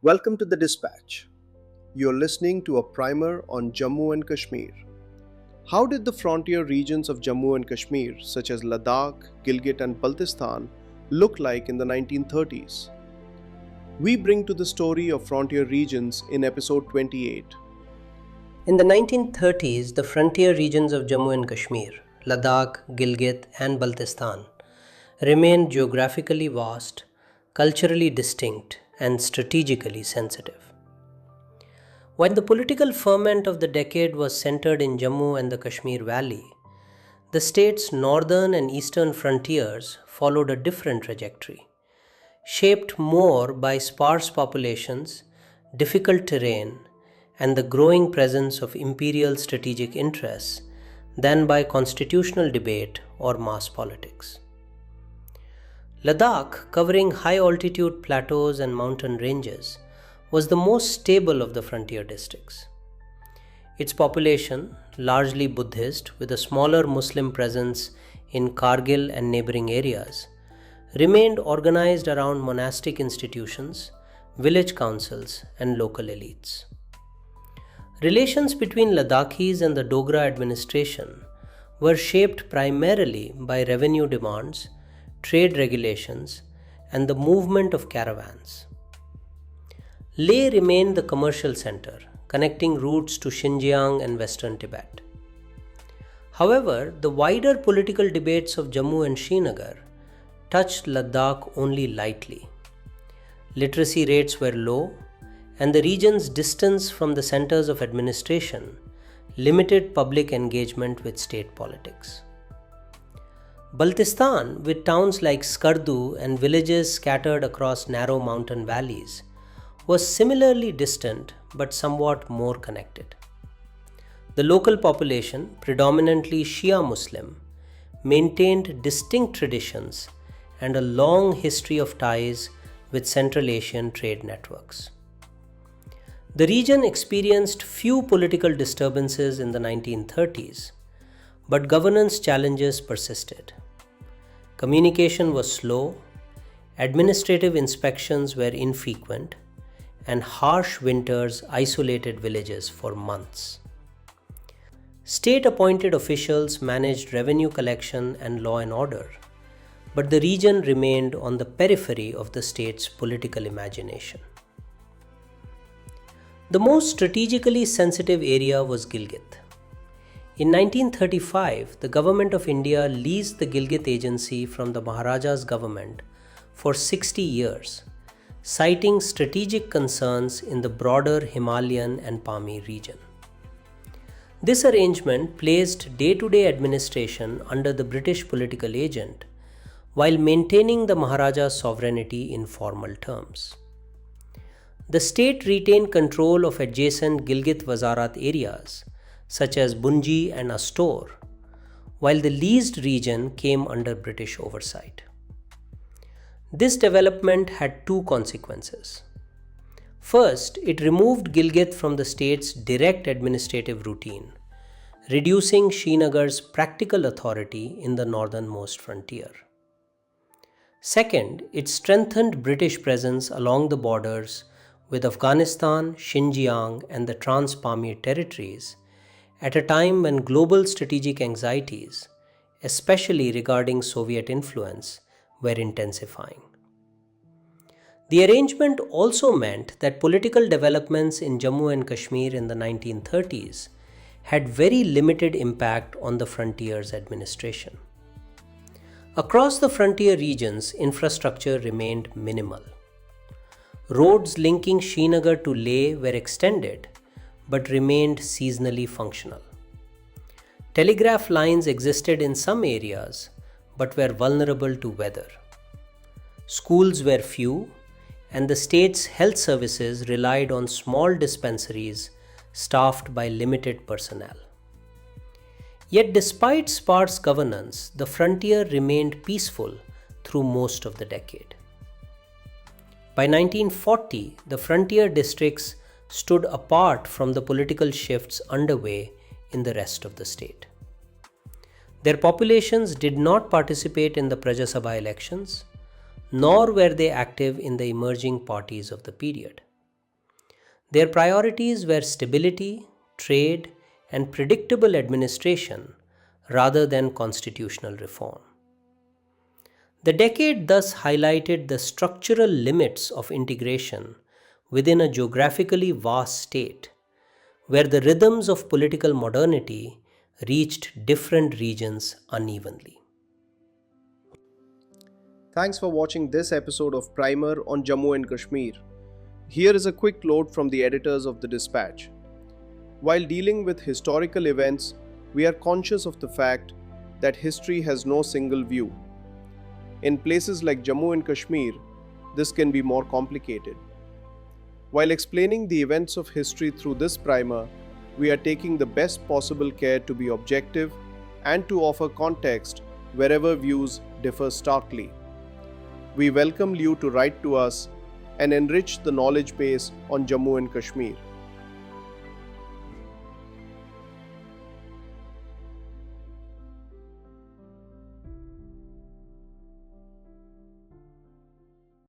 Welcome to the Dispatch. You're listening to a primer on Jammu and Kashmir. How did the frontier regions of Jammu and Kashmir, such as Ladakh, Gilgit, and Baltistan, look like in the 1930s? We bring to the story of frontier regions in episode 28. In the 1930s, the frontier regions of Jammu and Kashmir, Ladakh, Gilgit, and Baltistan remained geographically vast, culturally distinct, and strategically sensitive. While the political ferment of the decade was centered in Jammu and the Kashmir Valley, the state's northern and eastern frontiers followed a different trajectory, shaped more by sparse populations, difficult terrain, and the growing presence of imperial strategic interests than by constitutional debate or mass politics. Ladakh, covering high altitude plateaus and mountain ranges, was the most stable of the frontier districts. Its population, largely Buddhist with a smaller Muslim presence in Kargil and neighboring areas, remained organized around monastic institutions, village councils, and local elites. Relations between Ladakhis and the Dogra administration were shaped primarily by revenue demands, trade regulations, and the movement of caravans. Leh remained the commercial center, connecting routes to Xinjiang and western Tibet. However, the wider political debates of Jammu and Srinagar touched Ladakh only lightly. Literacy rates were low, and the region's distance from the centers of administration limited public engagement with state politics. Baltistan, with towns like Skardu and villages scattered across narrow mountain valleys, was similarly distant but somewhat more connected. The local population, predominantly Shia Muslim, maintained distinct traditions and a long history of ties with Central Asian trade networks. The region experienced few political disturbances in the 1930s, but governance challenges persisted. Communication was slow, administrative inspections were infrequent, and harsh winters isolated villages for months. State-appointed officials managed revenue collection and law and order, but the region remained on the periphery of the state's political imagination. The most strategically sensitive area was Gilgit. In 1935, the Government of India leased the Gilgit Agency from the Maharaja's government for 60 years, citing strategic concerns in the broader Himalayan and Pamir region. This arrangement placed day-to-day administration under the British political agent while maintaining the Maharaja's sovereignty in formal terms. The state retained control of adjacent Gilgit Wazarat areas such as Bunji and Astor, while the leased region came under British oversight. This development had two consequences. First, it removed Gilgit from the state's direct administrative routine, reducing Srinagar's practical authority in the northernmost frontier. Second, it strengthened British presence along the borders with Afghanistan, Xinjiang, and the Trans-Pamir territories at a time when global strategic anxieties, especially regarding Soviet influence, were intensifying. The arrangement also meant that political developments in Jammu and Kashmir in the 1930s had very limited impact on the frontier's administration. Across the frontier regions, infrastructure remained minimal. Roads linking Srinagar to Leh were extended but remained seasonally functional. Telegraph lines existed in some areas but were vulnerable to weather. Schools were few, and the state's health services relied on small dispensaries staffed by limited personnel. Yet despite sparse governance, the frontier remained peaceful through most of the decade. By 1940, the frontier districts stood apart from the political shifts underway in the rest of the state. Their populations did not participate in the Praja Sabha elections, nor were they active in the emerging parties of the period. Their priorities were stability, trade, and predictable administration rather than constitutional reform. The decade thus highlighted the structural limits of integration within a geographically vast state, where the rhythms of political modernity reached different regions unevenly. Thanks for watching this episode of Primer on Jammu and Kashmir. Here is a quick note from the editors of the Dispatch. While dealing with historical events, we are conscious of the fact that history has no single view. In places like Jammu and Kashmir, this can be more complicated. While explaining the events of history through this primer, we are taking the best possible care to be objective and to offer context wherever views differ starkly. We welcome you to write to us and enrich the knowledge base on Jammu and Kashmir.